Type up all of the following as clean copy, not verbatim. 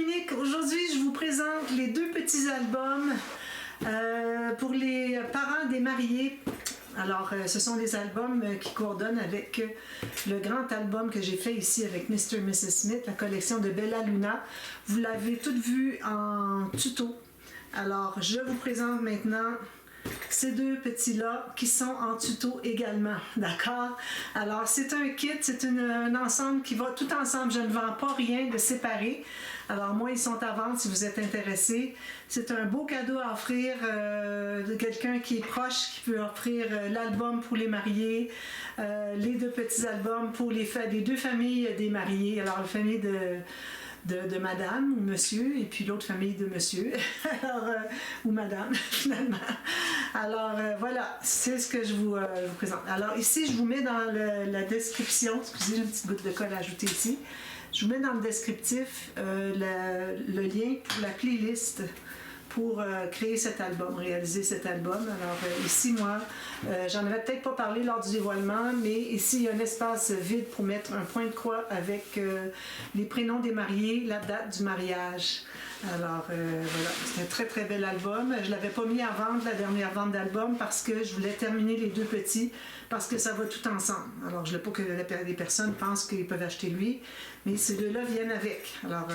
Dominique. Aujourd'hui, je vous présente les deux petits albums pour les parents des mariés. Alors, ce sont des albums qui coordonnent avec le grand album que j'ai fait ici avec Mr. et Mrs. Smith, la collection de Bella Luna. Vous l'avez toutes vu en tuto. Alors, je vous présente maintenant ces deux petits-là qui sont en tuto également, d'accord? Alors, c'est un kit, c'est un ensemble qui va tout ensemble. Je ne vends pas rien de séparé. Alors, moi, ils sont à vendre si vous êtes intéressés. C'est un beau cadeau à offrir de quelqu'un qui est proche, qui peut offrir l'album pour les mariés, les deux petits albums pour les deux familles des mariés. Alors, la famille de madame ou monsieur, et puis l'autre famille de monsieur, alors, ou madame, finalement. Alors, voilà, c'est ce que je vous présente. Alors, ici, je vous mets dans la description, excusez, j'ai une petite goutte de colle à ajouter ici. Je vous mets dans le descriptif le lien pour la playlist pour créer cet album, réaliser cet album. Alors ici, moi, j'en avais peut-être pas parlé lors du dévoilement, mais ici, il y a un espace vide pour mettre un point de croix avec les prénoms des mariés, la date du mariage. Alors voilà, c'est un très très bel album. Je ne l'avais pas mis à vendre, la dernière vente d'album, parce que je voulais terminer les deux petits, parce que ça va tout ensemble. Alors je ne veux pas que les personnes pensent qu'ils peuvent acheter lui, mais ces deux-là viennent avec. Alors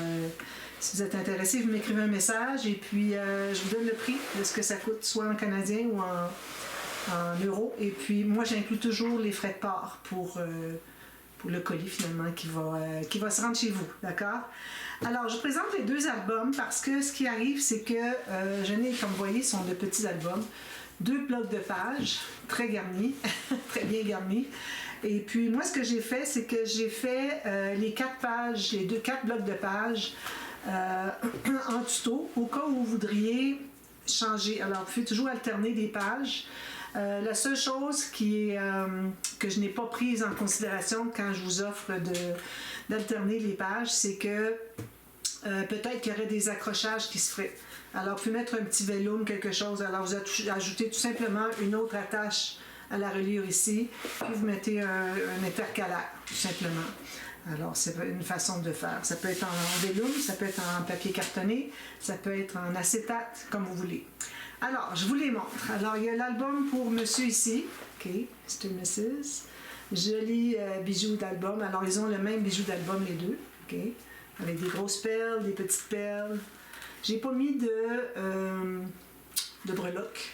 si vous êtes intéressé, vous m'écrivez un message et puis je vous donne le prix de ce que ça coûte, soit en canadien ou en euros. Et puis moi, j'inclus toujours les frais de port pour le colis finalement qui va se rendre chez vous, d'accord? Alors, je présente les deux albums parce que ce qui arrive, c'est que je n'ai, comme vous voyez, sont de petits albums, 2 blocs de pages, très garnis, très bien garnis. Et puis moi, ce que j'ai fait, c'est que j'ai fait les 4 pages, les 4 blocs de pages en tuto, au cas où vous voudriez changer. Alors, vous pouvez toujours alterner des pages. La seule chose que je n'ai pas prise en considération quand je vous offre d'alterner les pages, c'est que peut-être qu'il y aurait des accrochages qui se feraient. Alors, vous pouvez mettre un petit vellum, quelque chose. Alors, vous ajoutez tout simplement une autre attache à la reliure ici, puis vous mettez un intercalaire, tout simplement. Alors, c'est une façon de faire. Ça peut être en vellum, ça peut être en papier cartonné, ça peut être en acétate, comme vous voulez. Alors, je vous les montre. Alors, il y a l'album pour monsieur ici. OK, Mr. Mrs. Joli bijou d'album. Alors, ils ont le même bijou d'album, les deux. OK, avec des grosses perles, des petites perles. J'ai pas mis de breloques,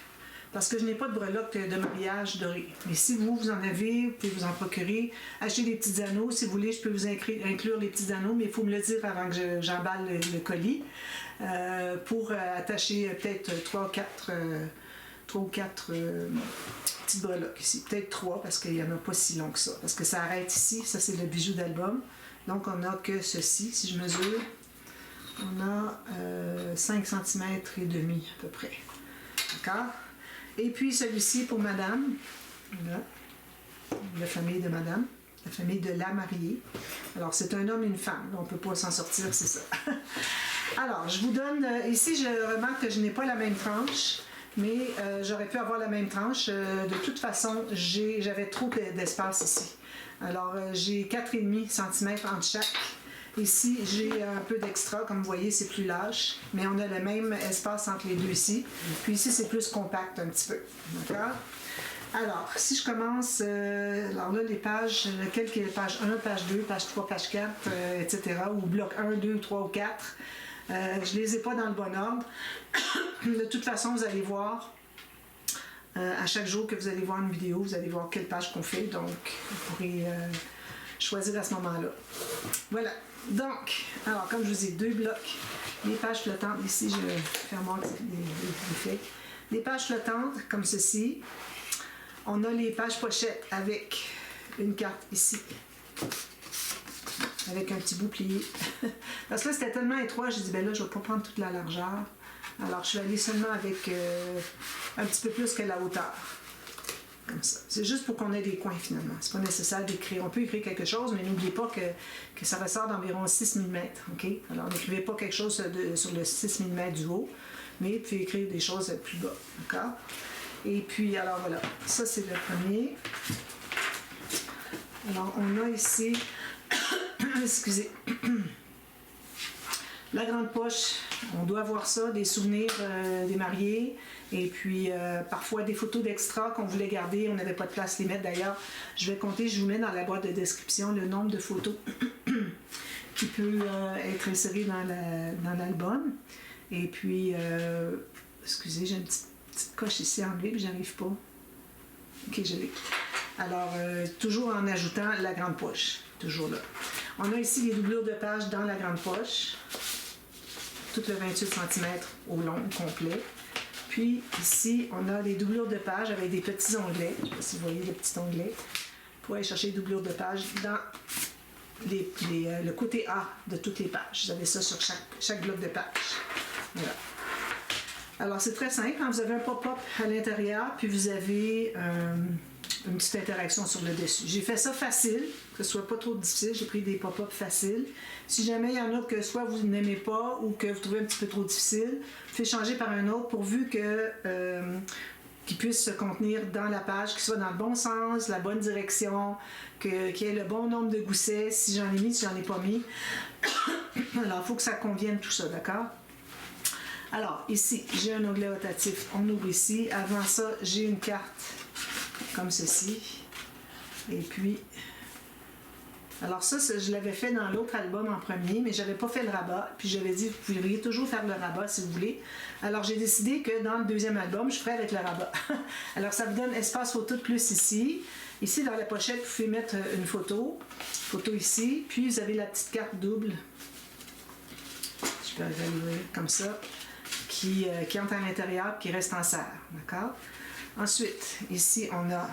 parce que je n'ai pas de breloques de mariage doré. Mais si vous en avez, vous pouvez vous en procurer. Achetez des petits anneaux. Si vous voulez, je peux vous inclure les petits anneaux, mais il faut me le dire avant que j'emballe le colis pour attacher peut-être 3 ou 4 petites breloques ici. Peut-être 3, parce qu'il n'y en a pas si long que ça. Parce que ça arrête ici. Ça, c'est le bijou d'album. Donc, on n'a que ceci. Si je mesure, on a 5 cm et demi à peu près. D'accord? Et puis celui-ci pour madame, voilà, la famille de madame, la famille de la mariée. Alors c'est un homme et une femme, on ne peut pas s'en sortir, c'est ça. Alors je vous donne, ici je remarque que je n'ai pas la même tranche, mais j'aurais pu avoir la même tranche. De toute façon, j'avais trop d'espace ici. Alors j'ai 4,5 cm entre chaque. Ici, j'ai un peu d'extra, comme vous voyez, c'est plus lâche, mais on a le même espace entre les deux ici. Puis ici, c'est plus compact un petit peu. D'accord? Alors, si je commence, alors là, les pages, lequel qui est page 1, page 2, page 3, page 4, etc., ou bloc 1, 2, 3 ou 4, je ne les ai pas dans le bon ordre. De toute façon, vous allez voir, à chaque jour que vous allez voir une vidéo, vous allez voir quelle page qu'on fait, donc vous pourrez choisir à ce moment-là. Voilà. Donc, alors comme je vous ai 2 blocs, les pages flottantes, ici je vais faire moi les faits. Les pages flottantes, comme ceci. On a les pages pochettes avec une carte ici, avec un petit bout plié. Parce que là, c'était tellement étroit, j'ai dit, ben là, je ne vais pas prendre toute la largeur. Alors, je vais aller seulement avec un petit peu plus que la hauteur. Comme ça. C'est juste pour qu'on ait des coins finalement. C'est pas nécessaire d'écrire. On peut écrire quelque chose, mais n'oubliez pas que ça ressort d'environ 6 mm. Okay? Alors n'écrivez pas quelque chose sur le 6 mm du haut, mais vous pouvez écrire des choses plus bas. D'accord? Et puis, alors voilà, ça c'est le premier. Alors on a ici, excusez, La grande poche, on doit voir ça, des souvenirs des mariés. Et puis, parfois, des photos d'extra qu'on voulait garder. On n'avait pas de place à les mettre. D'ailleurs, je vais compter, je vous mets dans la boîte de description le nombre de photos qui peut être inséré dans l'album. Et puis, excusez, j'ai une petite coche ici enlevée, puis j'arrive pas. Ok, je l'ai. Alors, toujours en ajoutant la grande poche. Toujours là. On a ici les doublures de page dans la grande poche. Tout le 28 cm au long complet. Puis ici, on a les doublures de page avec des petits onglets. Je ne sais pas si vous voyez les petits onglets. Pour aller chercher les doublures de page dans le côté A de toutes les pages. Vous avez ça sur chaque bloc de page. Voilà. Alors, c'est très simple. Vous avez un pop-up à l'intérieur, puis vous avez une petite interaction sur le dessus. J'ai fait ça facile, que ce soit pas trop difficile. J'ai pris des pop-up faciles. Si jamais il y en a que soit vous n'aimez pas ou que vous trouvez un petit peu trop difficile, vous faites changer par un autre pourvu qu'il puisse se contenir dans la page, qu'il soit dans le bon sens, la bonne direction, qu'il y ait le bon nombre de goussets, si j'en ai mis, si j'en ai pas mis. Alors, il faut que ça convienne tout ça, d'accord? Alors, ici, j'ai un onglet rotatif. On ouvre ici. Avant ça, j'ai une carte comme ceci. Et puis, alors ça, je l'avais fait dans l'autre album en premier, mais je n'avais pas fait le rabat. Puis j'avais dit, vous pourriez toujours faire le rabat si vous voulez. Alors j'ai décidé que dans le deuxième album, je ferai avec le rabat. Alors ça vous donne espace photo de plus ici. Ici, dans la pochette, vous pouvez mettre une photo. Photo ici. Puis vous avez la petite carte double. Je peux l'évaluer comme ça. Qui entre à l'intérieur, qui reste en serre. D'accord? Ensuite, ici, on a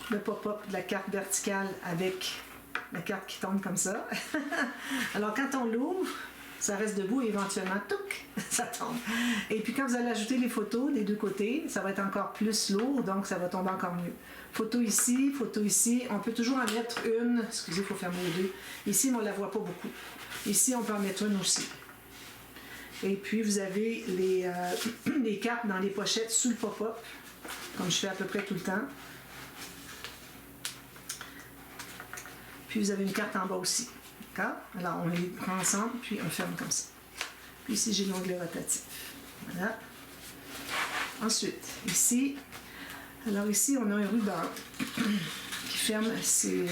le pop-up de la carte verticale avec la carte qui tombe comme ça. Alors, quand on l'ouvre, ça reste debout et éventuellement, touc, ça tombe. Et puis, quand vous allez ajouter les photos des deux côtés, ça va être encore plus lourd, donc ça va tomber encore mieux. Photo ici, photo ici. On peut toujours en mettre une. Excusez, il faut fermer les deux. Ici, mais on ne la voit pas beaucoup. Ici, on peut en mettre une aussi. Et puis, vous avez les cartes dans les pochettes sous le pop-up, comme je fais à peu près tout le temps. Puis, vous avez une carte en bas aussi. D'accord? Alors, on les prend ensemble, puis on ferme comme ça. Puis ici, j'ai l'onglet rotatif. Voilà. Ensuite, ici, alors ici, on a un ruban qui ferme ces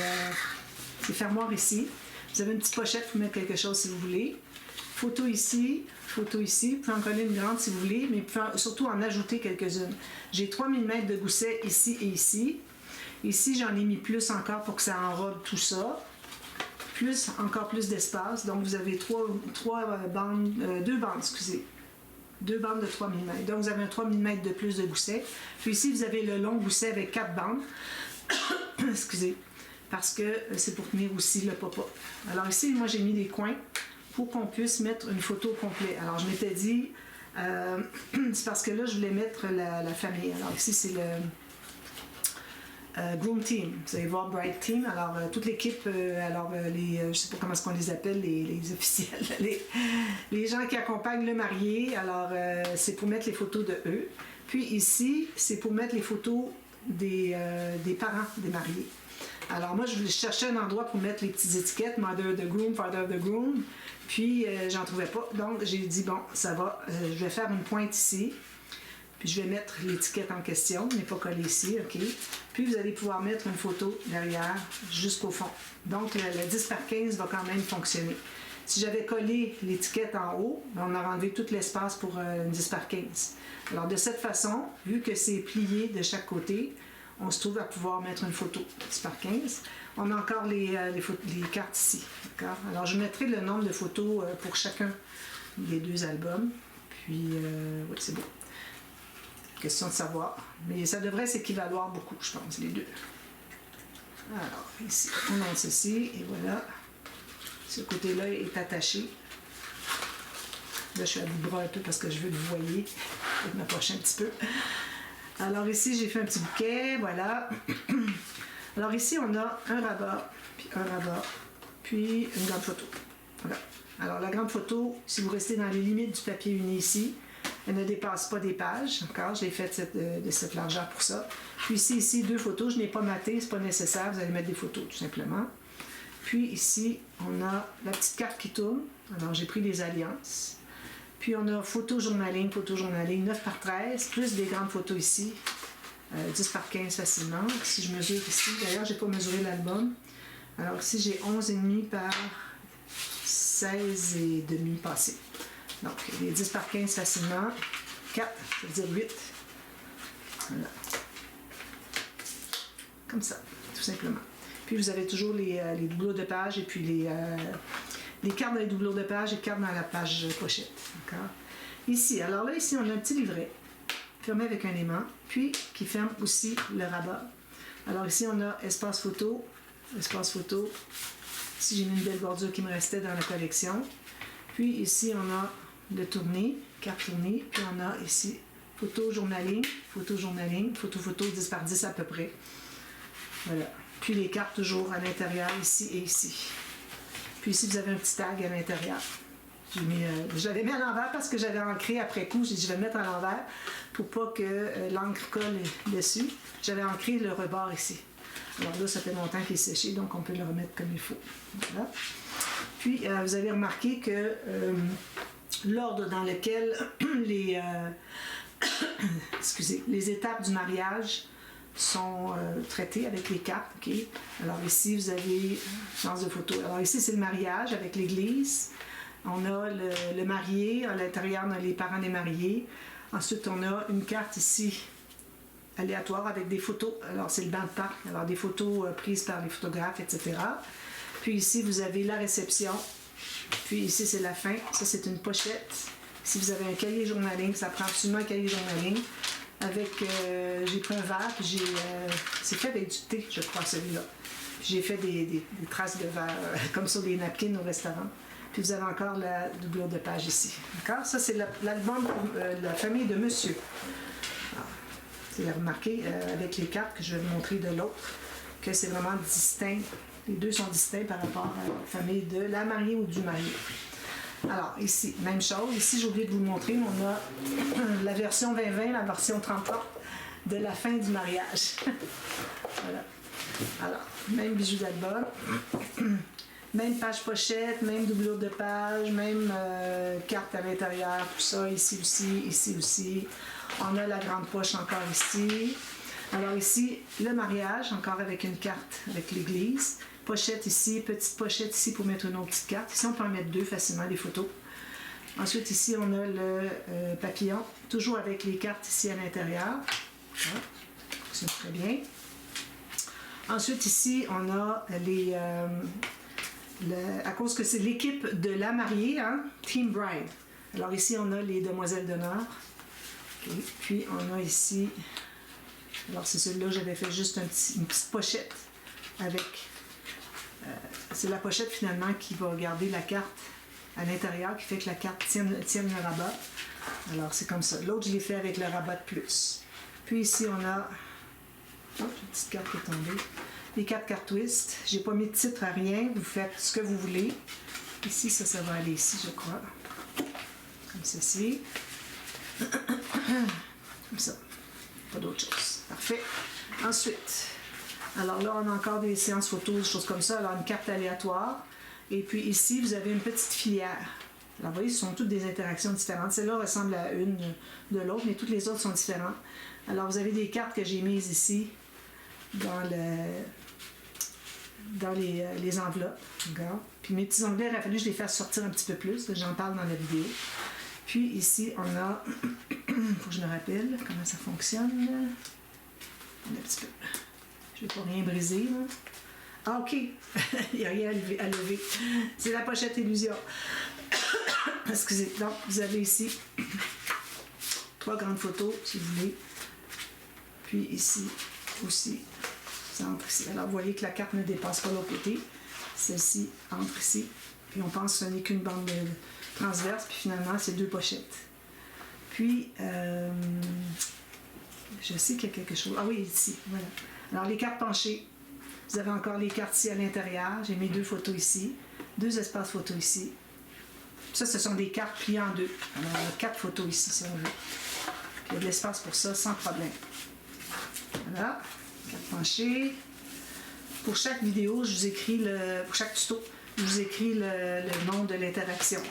fermoirs ici. Vous avez une petite pochette pour mettre quelque chose si vous voulez. Photo ici, photo ici. Vous pouvez en coller une grande si vous voulez, mais vous pouvez surtout en ajouter quelques-unes. J'ai 3 mm de gousset ici et ici. Ici, j'en ai mis plus encore pour que ça enrobe tout ça. Plus, encore plus d'espace. Donc, vous avez deux bandes, excusez. 2 bandes de 3 mm. Donc, vous avez un 3 mm de plus de gousset. Puis ici, vous avez le long gousset avec 4 bandes. Excusez. Parce que c'est pour tenir aussi le pop-up. Alors ici, moi, j'ai mis des coins pour qu'on puisse mettre une photo au complet. Alors, je m'étais dit, c'est parce que là, je voulais mettre la famille. Alors ici, c'est le Groom Team. Vous allez voir Bright Team. Alors, toute l'équipe, je ne sais pas comment est-ce qu'on les appelle, les officiels, les gens qui accompagnent le marié. Alors, c'est pour mettre les photos de eux. Puis ici, c'est pour mettre les photos des parents des mariés. Alors, moi, je cherchais un endroit pour mettre les petites étiquettes, Mother of the Groom, Father of the Groom. Puis, j'en trouvais pas. Donc, j'ai dit, bon, ça va, je vais faire une pointe ici. Puis, je vais mettre l'étiquette en question, n'est pas collée ici, OK? Puis, vous allez pouvoir mettre une photo derrière jusqu'au fond. Donc, le 10 par 15 va quand même fonctionner. Si j'avais collé l'étiquette en haut, ben, on aurait enlevé tout l'espace pour une 10 par 15. Alors, de cette façon, vu que c'est plié de chaque côté, on se trouve à pouvoir mettre une photo 10 par 15. On a encore les cartes ici. Alors, je mettrai le nombre de photos pour chacun des 2 albums. Puis, oui, c'est bon. Question de savoir. Mais ça devrait s'équivaloir beaucoup, je pense, les deux. Alors, ici, on a ceci, et voilà. Ce côté-là est attaché. Là, je suis à bout de bras un peu parce que je veux que vous voyez. Je vais m'approcher un petit peu. Alors ici, j'ai fait un petit bouquet, voilà. Alors ici, on a un rabat, puis une grande photo. Voilà. Alors la grande photo, si vous restez dans les limites du papier uni ici, elle ne dépasse pas des pages. Encore, j'ai fait de cette largeur pour ça. Puis ici, 2 photos, je n'ai pas maté, c'est pas nécessaire, vous allez mettre des photos tout simplement. Puis ici, on a la petite carte qui tourne. Alors, j'ai pris des alliances. Puis on a photojournaling, 9 par 13, plus des grandes photos ici, 10 par 15 facilement. Si je mesure ici, d'ailleurs, je n'ai pas mesuré l'album. Alors ici, j'ai 11,5 par 16,5 passés. Donc, les 10 par 15 facilement. 4, ça veut dire 8. Voilà. Comme ça, tout simplement. Puis vous avez toujours les doublures de page et puis les cartes dans les doublures de page et cartes dans la page pochette. D'accord? Ici, alors là, ici, on a un petit livret fermé avec un aimant, puis qui ferme aussi le rabat. Alors ici, on a espace photo. Ici, j'ai mis une belle bordure qui me restait dans la collection. Puis ici, on a le tourné, carte tournée. Puis on a ici photojournaling, photo, 10 par 10 à peu près. Voilà. Puis les cartes toujours à l'intérieur, ici et ici. Puis ici, vous avez un petit tag à l'intérieur. Je l'avais mis à l'envers parce que j'avais ancré après coup. J'ai dit, je vais le mettre à l'envers pour pas que l'encre colle dessus. J'avais ancré le rebord ici. Alors là, ça fait longtemps qu'il est séché, donc on peut le remettre comme il faut. Voilà. Puis, vous avez remarqué que l'ordre dans lequel les étapes du mariage sont traitées avec les cartes. Okay? Alors ici, vous avez chance de photo. Alors ici, c'est le mariage avec l'église. On a le marié, à l'intérieur, on a les parents des mariés. Ensuite, on a une carte ici, aléatoire, avec des photos. Alors, c'est le banc de parc. Alors, des photos prises par les photographes, etc. Puis ici, vous avez la réception. Puis ici, c'est la fin. Ça, c'est une pochette. Si vous avez un cahier journaling, ça prend absolument un cahier journaling. Avec, j'ai pris un verre, puis c'est fait avec du thé, je crois, celui-là. Puis j'ai fait des traces de verre, comme sur des napkins au restaurant. Puis vous avez encore la doublure de page ici. D'accord? Ça, c'est l'album pour la famille de monsieur. Vous avez remarqué avec les cartes que je vais vous montrer de l'autre que c'est vraiment distinct. Les deux sont distincts par rapport à la famille de la mariée ou du marié. Alors, ici, même chose. Ici, j'ai oublié de vous le montrer, mais on a la version 2020, la version 30 de la fin du mariage. Voilà. Alors, même bijou d'album. Même page pochette, même doublure de page, même carte à l'intérieur, tout ça, ici aussi. On a la grande poche encore ici. Alors ici, le mariage, encore avec une carte avec l'église. Pochette ici, petite pochette ici pour mettre une autre petite carte. Ici, on peut en mettre deux facilement, les photos. Ensuite, ici, on a le papillon, toujours avec les cartes ici à l'intérieur. Voilà. Ça très bien. Ensuite, ici, on a à cause que c'est l'équipe de la mariée, hein, Team Bride. Alors ici, on a les demoiselles d'honneur. Okay. Puis, on a ici... Alors, c'est celui-là, j'avais fait juste une petite pochette avec... c'est la pochette, finalement, qui va garder la carte à l'intérieur, qui fait que la carte tienne le rabat. Alors, c'est comme ça. L'autre, je l'ai fait avec le rabat de plus. Puis ici, on a... Oh, une petite carte qui est tombée. Les 4 cartes twist. J'ai pas mis de titre à rien. Vous faites ce que vous voulez. Ici, ça va aller ici, je crois. Comme ceci. Comme ça. Pas d'autre chose. Parfait. Ensuite, alors là, on a encore des séances photos, des choses comme ça. Alors, une carte aléatoire. Et puis ici, vous avez une petite filière. Alors, vous voyez, ce sont toutes des interactions différentes. Celle-là ressemble à une de l'autre, mais toutes les autres sont différentes. Alors, vous avez des cartes que j'ai mises ici dans les enveloppes. D'accord? Puis mes petits onglets, il a fallu que je les fasse sortir un petit peu plus. J'en parle dans la vidéo. Puis ici, on a... Il faut que je me rappelle comment ça fonctionne. Un petit peu. Je ne vais pas rien briser. Là. Ah, OK. Il n'y a rien à lever. C'est la pochette illusion. Excusez. Donc, vous avez ici 3 grandes photos, si vous voulez. Puis ici aussi. Ça entre ici. Alors, vous voyez que la carte ne dépasse pas l'autre côté. Celle-ci entre ici. Puis on pense que ce n'est qu'une bande transverse. Puis finalement, c'est 2 pochettes. Puis, je sais qu'il y a quelque chose. Ah oui, ici. Voilà. Alors, les cartes penchées. Vous avez encore les cartes ici à l'intérieur. J'ai mis 2 photos ici. 2 espaces photos ici. Ça, ce sont des cartes pliées en 2. Alors, on a 4 photos ici, si on veut. Puis, il y a de l'espace pour ça, sans problème. Voilà. Carte penchée. pour chaque vidéo, je vous écris pour chaque tuto, je vous écris le nom de l'interaction.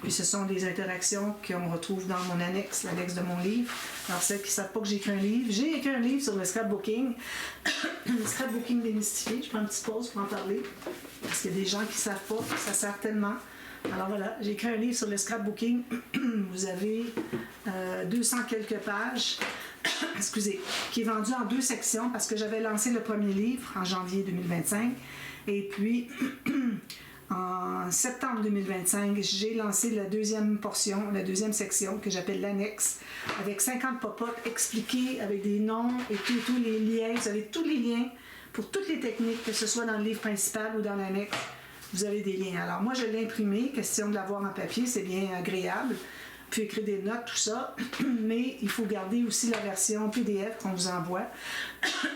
Puis ce sont des interactions qu'on retrouve dans mon annexe, l'annexe de mon livre. Alors celles qui ne savent pas que j'ai écrit un livre, j'ai écrit un livre sur le scrapbooking, le scrapbooking démystifié. Je prends une petite pause pour en parler, parce qu'il y a des gens qui ne savent pas, ça sert tellement. Alors voilà, j'ai écrit un livre sur le scrapbooking. Vous avez 200 quelques pages, excusez, qui est vendu en 2 sections, parce que j'avais lancé le premier livre en janvier 2025, et puis... En septembre 2025, j'ai lancé la deuxième portion, la deuxième section que j'appelle l'annexe, avec 50 pop-up expliqués avec des noms et tous les liens. Vous avez tous les liens pour toutes les techniques, que ce soit dans le livre principal ou dans l'annexe. Vous avez des liens. Alors moi, je l'ai imprimé, question de l'avoir en papier, c'est bien agréable. Puis écrire des notes, tout ça. Mais il faut garder aussi la version PDF qu'on vous envoie.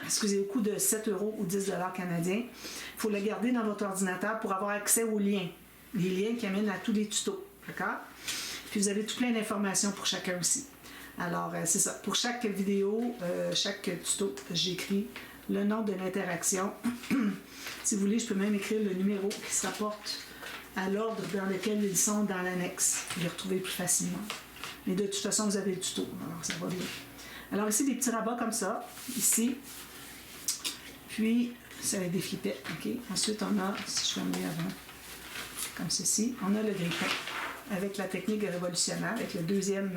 Excusez, au coût de 7 € ou 10 $ canadiens. Il faut le garder dans votre ordinateur pour avoir accès aux liens. Les liens qui amènent à tous les tutos. D'accord? Puis vous avez tout plein d'informations pour chacun aussi. Alors, c'est ça. Pour chaque vidéo, chaque tuto, j'écris le nom de l'interaction. Si vous voulez, je peux même écrire le numéro qui se rapporte à l'ordre dans lequel ils sont dans l'annexe. Vous les retrouvez plus facilement. Mais de toute façon, vous avez le tuto, alors ça va bien. Alors ici, des petits rabats comme ça, ici. Puis, ça va être des flippettes, OK? Ensuite, on a, si je fais mieux avant, comme ceci, on a le grille-pain avec la technique révolutionnaire, avec le deuxième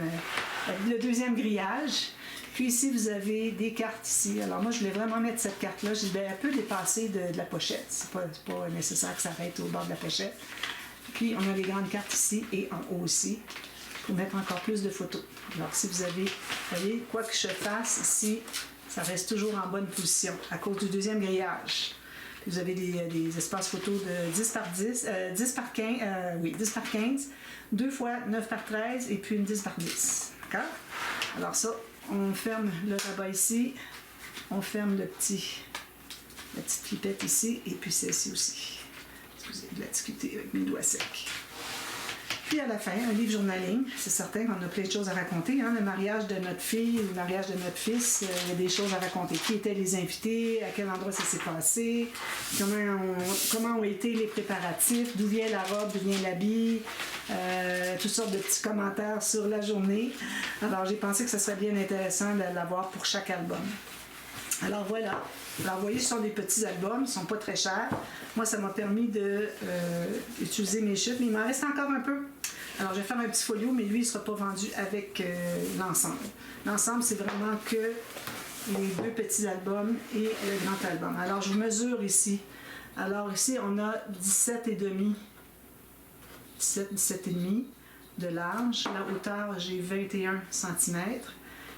grillage. Puis ici, vous avez des cartes ici. Alors moi, je voulais vraiment mettre cette carte-là. Je vais un peu dépasser de la pochette. C'est pas nécessaire que ça arrête au bord de la pochette. Puis on a les grandes cartes ici et en haut aussi pour mettre encore plus de photos. Alors si vous voyez, quoi que je fasse ici, ça reste toujours en bonne position à cause du deuxième grillage. Puis vous avez des espaces photos de 10 par 10, 10 par 15, 10 par 15, 2 fois 9 par 13 et puis une 10 par 10. D'accord? Alors ça, on ferme le rabat ici, on ferme la petite pipette ici, et puis celle-ci aussi. Excusez, de la difficulté avec mes doigts secs. Puis à la fin, un livre journaling, c'est certain qu'on a plein de choses à raconter. Hein? Le mariage de notre fille, le mariage de notre fils, il y a des choses à raconter. Qui étaient les invités, à quel endroit ça s'est passé, comment ont été les préparatifs, d'où vient la robe, d'où vient l'habit, toutes sortes de petits commentaires sur la journée. Alors j'ai pensé que ce serait bien intéressant de l'avoir pour chaque album. Alors voilà. Alors vous voyez, ce sont des petits albums, ils ne sont pas très chers. Moi, ça m'a permis d'utiliser mes chutes, mais il m'en reste encore un peu. Alors je vais faire un petit folio, mais lui, il ne sera pas vendu avec l'ensemble. L'ensemble, c'est vraiment que les 2 petits albums et le grand album. Alors je mesure ici. Alors ici, on a 17,5 de large. La hauteur, j'ai 21 cm.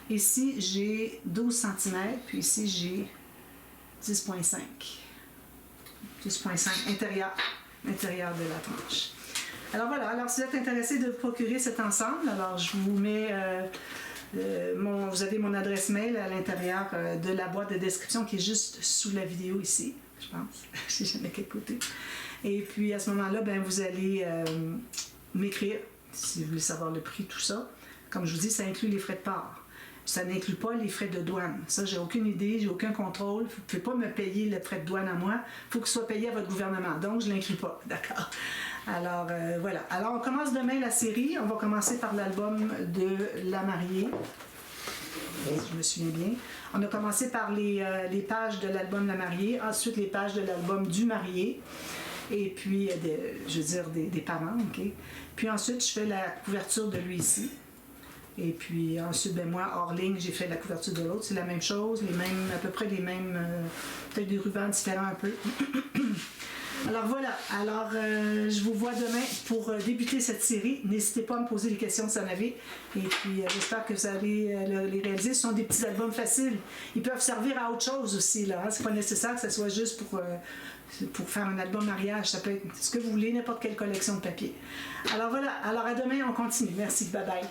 Ici, j'ai 12 cm, puis ici, j'ai 10,5. 10,5 intérieur de la tranche. Alors voilà, alors si vous êtes intéressé de procurer cet ensemble, alors je vous mets, vous avez mon adresse mail à l'intérieur de la boîte de description qui est juste sous la vidéo ici, je pense. Je ne sais jamais quel côté. Et puis à ce moment-là, ben, vous allez m'écrire si vous voulez savoir le prix, tout ça. Comme je vous dis, ça inclut les frais de port. Ça n'inclut pas les frais de douane. Ça, j'ai aucune idée, j'ai aucun contrôle. Vous ne pouvez pas me payer le frais de douane à moi. Il faut qu'il soit payé à votre gouvernement. Donc, je ne l'inclus pas. D'accord? Alors, voilà. Alors, on commence demain la série. On va commencer par l'album de La Mariée. Si je me souviens bien. On a commencé par les pages de l'album La Mariée. Ensuite, les pages de l'album du marié. Et puis, je veux dire, des parents. OK? Puis ensuite, je fais la couverture de lui ici. Et puis ensuite, ben moi, hors ligne, j'ai fait la couverture de l'autre. C'est la même chose, à peu près les mêmes, peut-être des rubans différents un peu. Alors voilà, alors je vous vois demain pour débuter cette série. N'hésitez pas à me poser des questions si vous en avez. Et puis j'espère que vous allez les réaliser. Ce sont des petits albums faciles. Ils peuvent servir à autre chose aussi. Là, hein. C'est pas nécessaire que ce soit juste pour faire un album mariage. Ça peut être ce que vous voulez, n'importe quelle collection de papier. Alors voilà, alors à demain, on continue. Merci, bye bye.